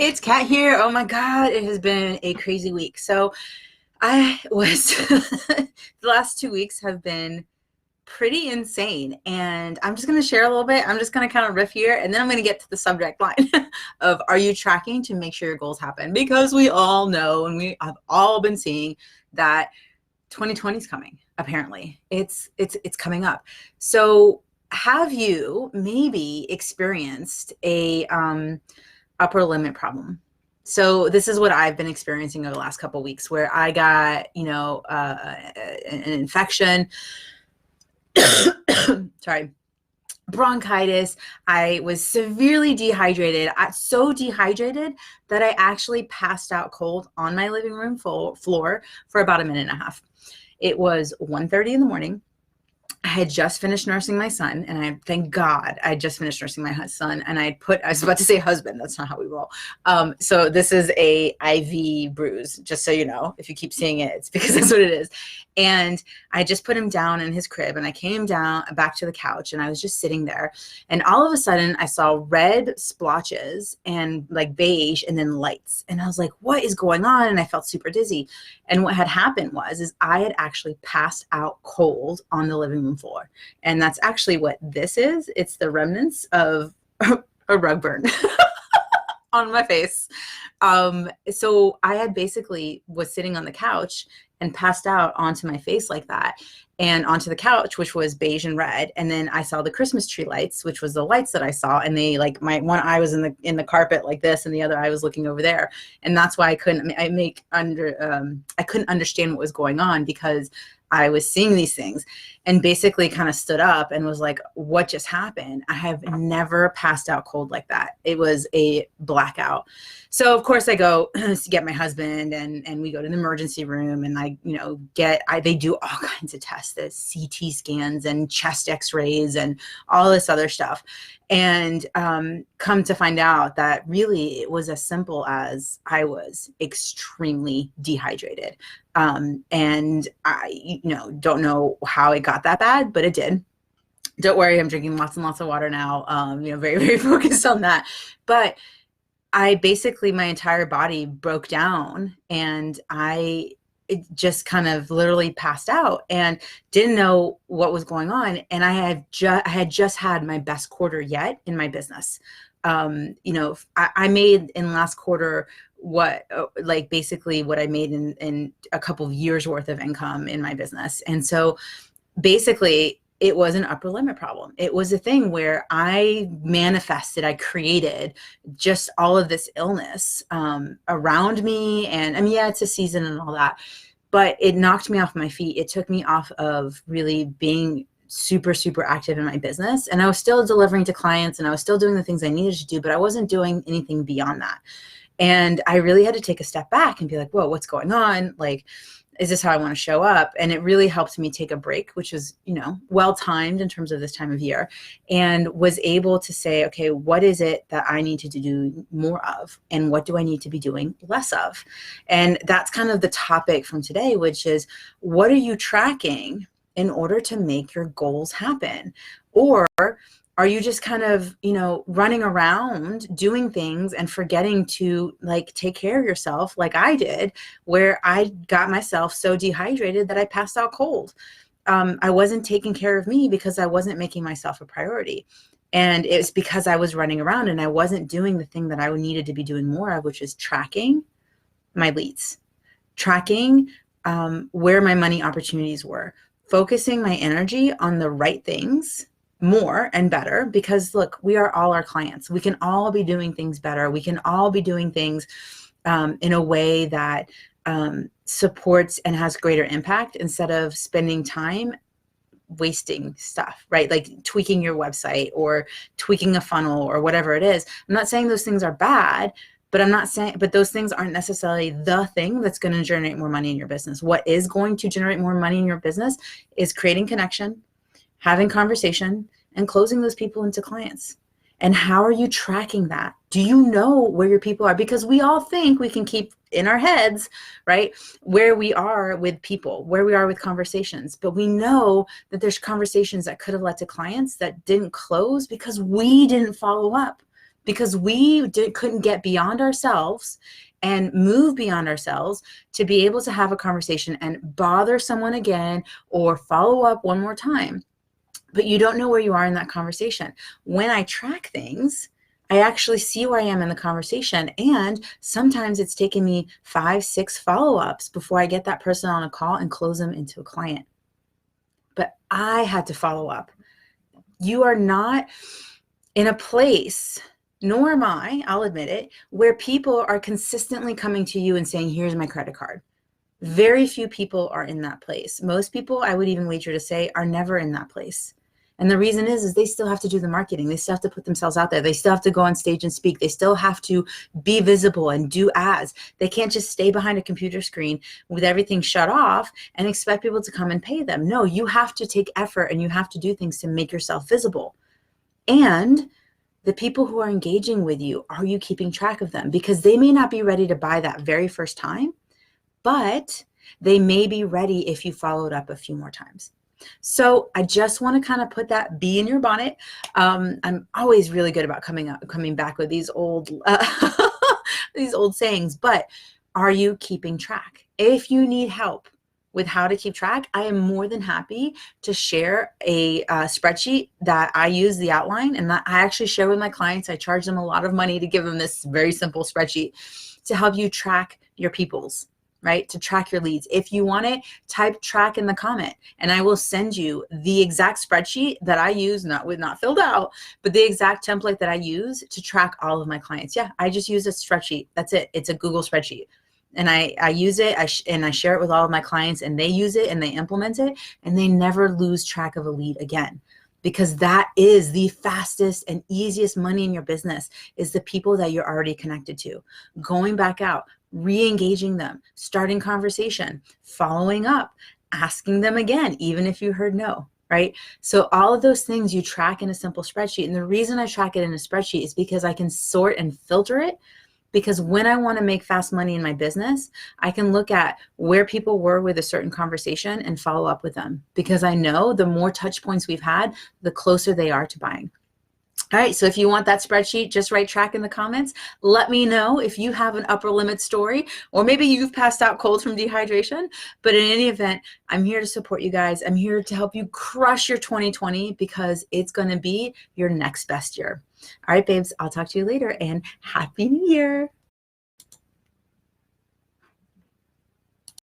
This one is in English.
It's Kat here. Oh my God, it has been a crazy week. So I was, the last 2 weeks have been pretty insane. And I'm just going to share a little bit. I'm just going to kind of riff here, and then I'm going to get to the subject line of, are you tracking to make sure your goals happen? Because we all know, and we have all been seeing that 2020 is coming. Apparently it's coming up. So have you maybe experienced a, upper limit problem? So this is what I've been experiencing over the last couple of weeks, where I got, an infection, sorry, bronchitis. I was severely dehydrated. So dehydrated that I actually passed out cold on my living room floor for about a minute and a half. It was 1:30 in the morning. I had just finished nursing my son, and thank God I just finished nursing my son, and I was about to say husband. That's not how we roll. So this is a IV bruise, just so you know. If you keep seeing it, it's because that's what it is. And I just put him down in his crib, and I came down back to the couch, and I was just sitting there, and all of a sudden I saw red splotches and like beige and then lights, and I was like, what is going on? And I felt super dizzy. And what had happened is I had actually passed out cold on the living room floor. And that's actually what this is. It's the remnants of a rug burn on my face. So I had basically was sitting on the couch and passed out onto my face like that, and onto the couch, which was beige and red. And then I saw the Christmas tree lights, which was the lights that I saw. And they, like, my one eye was in the carpet like this, and the other eye was looking over there. And that's why I couldn't understand what was going on, because I was seeing these things, and basically kind of stood up and was like, what just happened? I have never passed out cold like that. It was a blackout. So of course I go to get my husband, and we go to the emergency room, and they do all kinds of tests, the CT scans and chest x-rays and all this other stuff. And come to find out that really it was as simple as I was extremely dehydrated. And I, don't know how it got that bad, but it did. Don't worry, I'm drinking lots and lots of water now. Very, very focused on that. But my entire body broke down, and it just kind of literally passed out and didn't know what was going on. And I had just had my best quarter yet in my business. I made in last quarter basically what I made in a couple of years worth of income in my business. And so basically it was an upper limit problem. It was a thing where I created just all of this illness around me. And I mean, yeah, it's a season and all that, but it knocked me off my feet. It took me off of really being super, super active in my business. And I was still delivering to clients, and I was still doing the things I needed to do, but I wasn't doing anything beyond that. And I really had to take a step back and be like, whoa, what's going on? Like, is this how I want to show up? And it really helped me take a break, which was, well-timed in terms of this time of year, and was able to say, okay, what is it that I need to do more of? And what do I need to be doing less of? And that's kind of the topic from today, which is, what are you tracking in order to make your goals happen? Or are you just kind of, running around doing things and forgetting to take care of yourself, like I did, where I got myself so dehydrated that I passed out cold? I wasn't taking care of me because I wasn't making myself a priority. And it was because I was running around and I wasn't doing the thing that I needed to be doing more of, which is tracking my leads, tracking where my money opportunities were, focusing my energy on the right things more and better. Because look, we are all our clients. We can all be doing things better. We can all be doing things in a way that supports and has greater impact, instead of spending time wasting stuff, right? Like tweaking your website or tweaking a funnel or whatever it is. I'm not saying those things are bad, but those things aren't necessarily the thing that's going to generate more money in your business. What is going to generate more money in your business is creating connection, having conversation, and closing those people into clients. And how are you tracking that? Do you know where your people are? Because we all think we can keep in our heads, right, where we are with people, where we are with conversations. But we know that there's conversations that could have led to clients that didn't close because we didn't follow up, because we couldn't get beyond ourselves and move beyond ourselves to be able to have a conversation and bother someone again or follow up one more time. But you don't know where you are in that conversation. When I track things, I actually see where I am in the conversation. And sometimes it's taken me 5, 6 follow-ups before I get that person on a call and close them into a client. But I had to follow up. You are not in a place, nor am I, I'll admit it, where people are consistently coming to you and saying, here's my credit card. Very few people are in that place. Most people, I would even wager to say, are never in that place. And the reason is they still have to do the marketing. They still have to put themselves out there. They still have to go on stage and speak. They still have to be visible and do ads. They can't just stay behind a computer screen with everything shut off and expect people to come and pay them. No, you have to take effort and you have to do things to make yourself visible. And the people who are engaging with you, are you keeping track of them? Because they may not be ready to buy that very first time, but they may be ready if you followed up a few more times. So I just want to kind of put that bee in your bonnet. I'm always really good about coming back with these old these old sayings, but are you keeping track? If you need help with how to keep track, I am more than happy to share a spreadsheet that I use, the outline, and that I actually share with my clients. I charge them a lot of money to give them this very simple spreadsheet to help you track your peoples, right? To track your leads. If you want it, type track in the comment and I will send you the exact spreadsheet that I use, not filled out, but the exact template that I use to track all of my clients. Yeah, I just use a spreadsheet. That's it. It's a Google spreadsheet. And I use it and I share it with all of my clients and they use it and they implement it and they never lose track of a lead again. Because that is the fastest and easiest money in your business, is the people that you're already connected to. Going back out, re-engaging them, starting conversation, following up, asking them again, even if you heard no, right? So all of those things you track in a simple spreadsheet. And the reason I track it in a spreadsheet is because I can sort and filter it. Because when I want to make fast money in my business, I can look at where people were with a certain conversation and follow up with them. Because I know the more touch points we've had, the closer they are to buying. All right, so if you want that spreadsheet, just write track in the comments. Let me know if you have an upper limit story, or maybe you've passed out cold from dehydration. But in any event, I'm here to support you guys. I'm here to help you crush your 2020 because it's going to be your next best year. All right, babes, I'll talk to you later and Happy New Year.